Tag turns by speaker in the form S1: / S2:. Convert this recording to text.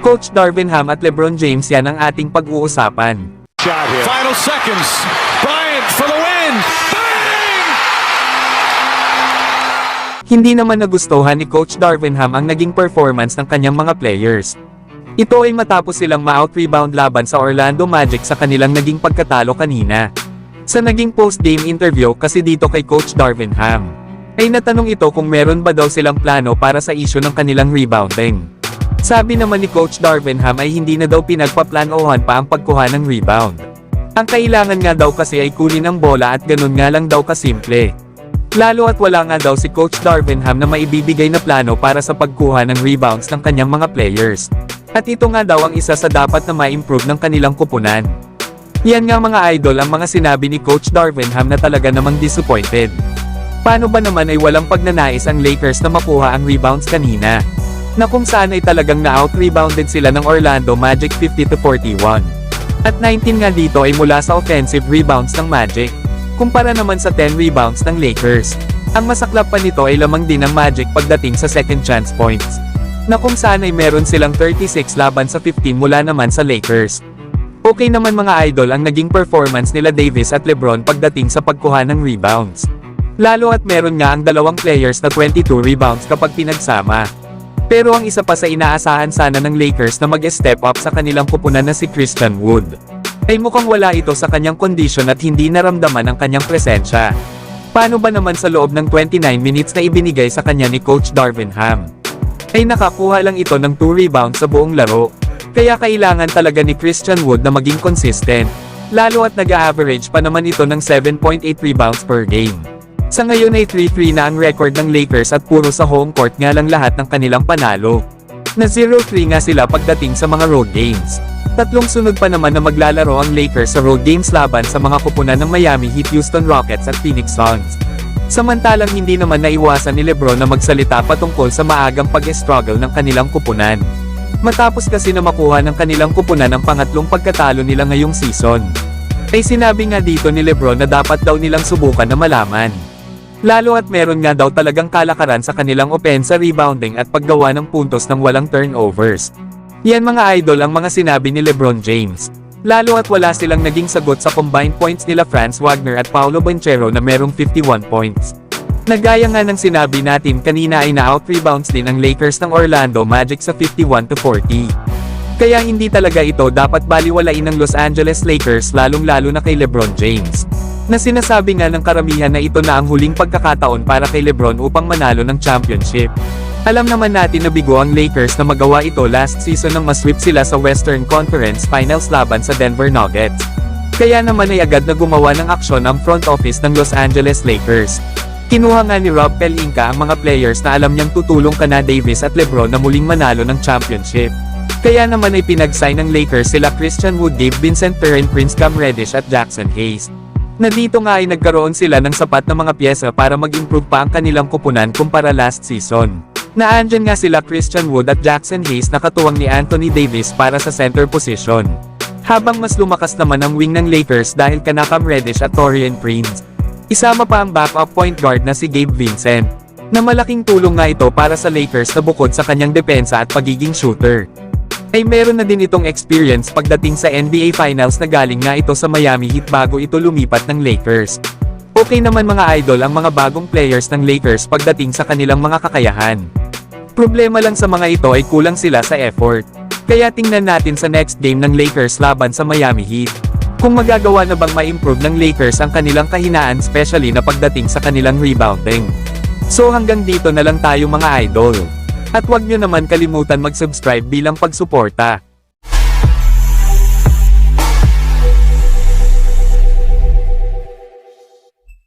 S1: Coach Darvin Ham at LeBron James, yan ang ating pag-uusapan.
S2: Final seconds. Bryant for the win. Bang!
S1: Hindi naman nagustuhan ni Coach Darvin Ham ang naging performance ng kanyang mga players. Ito ay matapos silang ma-out-rebound laban sa Orlando Magic sa kanilang naging pagkatalo kanina. Sa naging post-game interview kasi dito kay Coach Darvin Ham, ay natanong ito kung meron ba daw silang plano para sa issue ng kanilang rebounding. Sabi naman ni Coach Darvin Ham ay hindi na daw pinagpaplanohan pa ang pagkuha ng rebound. Ang kailangan nga daw kasi ay kunin ang bola at ganun nga lang daw kasimple. Lalo at wala nga daw si Coach Darvin Ham na maibibigay na plano para sa pagkuha ng rebounds ng kanyang mga players. At ito nga daw ang isa sa dapat na ma-improve ng kanilang kupunan. Yan nga mga idol ang mga sinabi ni Coach Darvin Ham na talaga namang disappointed. Paano ba naman ay walang pagnanais ang Lakers na makuha ang rebounds kanina? Na kung saan ay talagang na-out-rebounded sila ng Orlando Magic 50-41. At 19 nga dito ay mula sa offensive rebounds ng Magic, kumpara naman sa 10 rebounds ng Lakers. Ang masaklap pa nito ay lamang din ng Magic pagdating sa second chance points, na kung saan ay meron silang 36 laban sa 15 mula naman sa Lakers. Okay naman mga idol ang naging performance nila Davis at LeBron pagdating sa pagkuha ng rebounds. Lalo at meron nga ang dalawang players na 22 rebounds kapag pinagsama. Pero ang isa pa sa inaasahan sana ng Lakers na mag-step up sa kanilang kupunan na si Christian Wood, ay mukhang wala ito sa kanyang kondisyon at hindi naramdaman ang kanyang presensya. Paano ba naman sa loob ng 29 minutes na ibinigay sa kanya ni Coach Darvin Ham, ay nakakuha lang ito ng 2 rebounds sa buong laro. Kaya kailangan talaga ni Christian Wood na maging consistent, lalo at nag-a-average pa naman ito ng 7.8 rebounds per game. Sa ngayon ay 3-3 na ang record ng Lakers at puro sa home court nga lang lahat ng kanilang panalo. Na 0-3 nga sila pagdating sa mga road games. Tatlong sunod pa naman na maglalaro ang Lakers sa road games laban sa mga kupunan ng Miami Heat, Houston Rockets at Phoenix Suns. Samantalang hindi naman naiwasan ni LeBron na magsalita patungkol sa maagang pag-struggle ng kanilang kupunan. Matapos kasi na makuha ng kanilang kupunan ang pangatlong pagkatalo nila ngayong season, ay sinabi nga dito ni LeBron na dapat daw nilang subukan na malaman. Lalo at meron nga daw talagang kalakaran sa kanilang opensa rebounding at paggawa ng puntos ng walang turnovers. Yan mga idol ang mga sinabi ni LeBron James. Lalo at wala silang naging sagot sa combined points nila Franz Wagner at Paolo Banchero na merong 51 points. Nagaya nga ng sinabi natin kanina ay na-out-rebounds din ang Lakers ng Orlando Magic sa 51-40. Kaya hindi talaga ito dapat baliwalain ng Los Angeles Lakers lalong-lalo na kay LeBron James. Na sinasabi nga ng karamihan na ito na ang huling pagkakataon para kay LeBron upang manalo ng championship. Alam naman natin na bigo ang Lakers na magawa ito last season nang masweep sila sa Western Conference Finals laban sa Denver Nuggets. Kaya naman ay agad na gumawa ng aksyon ang front office ng Los Angeles Lakers. Kinuha nga ni Rob Pelinka ang mga players na alam niyang tutulong kana Davis at LeBron na muling manalo ng championship. Kaya naman ay pinag-sign ng Lakers sila Christian Wood, Gabe Vincent, Perrin Prince, Cam Reddish at Jackson Hayes. Na dito nga ay nagkaroon sila ng sapat na mga pyesa para mag-improve pa ang kanilang kupunan kumpara last season. Naandyan nga sila Christian Wood at Jackson Hayes na katuwang ni Anthony Davis para sa center position. Habang mas lumakas naman ang wing ng Lakers dahil kana Cam Reddish at Taurean Prince. Isama pa ang backup point guard na si Gabe Vincent, na malaking tulong nga ito para sa Lakers na bukod sa kanyang depensa at pagiging shooter, ay meron na din itong experience pagdating sa NBA Finals na galing nga ito sa Miami Heat bago ito lumipat ng Lakers. Okay naman mga idol ang mga bagong players ng Lakers pagdating sa kanilang mga kakayahan. Problema lang sa mga ito ay kulang sila sa effort. Kaya tingnan natin sa next game ng Lakers laban sa Miami Heat, kung magagawa na bang ma-improve ng Lakers ang kanilang kahinaan especially na pagdating sa kanilang rebounding. So hanggang dito na lang tayo mga idol. At huwag nyo naman kalimutan mag-subscribe bilang pagsuporta.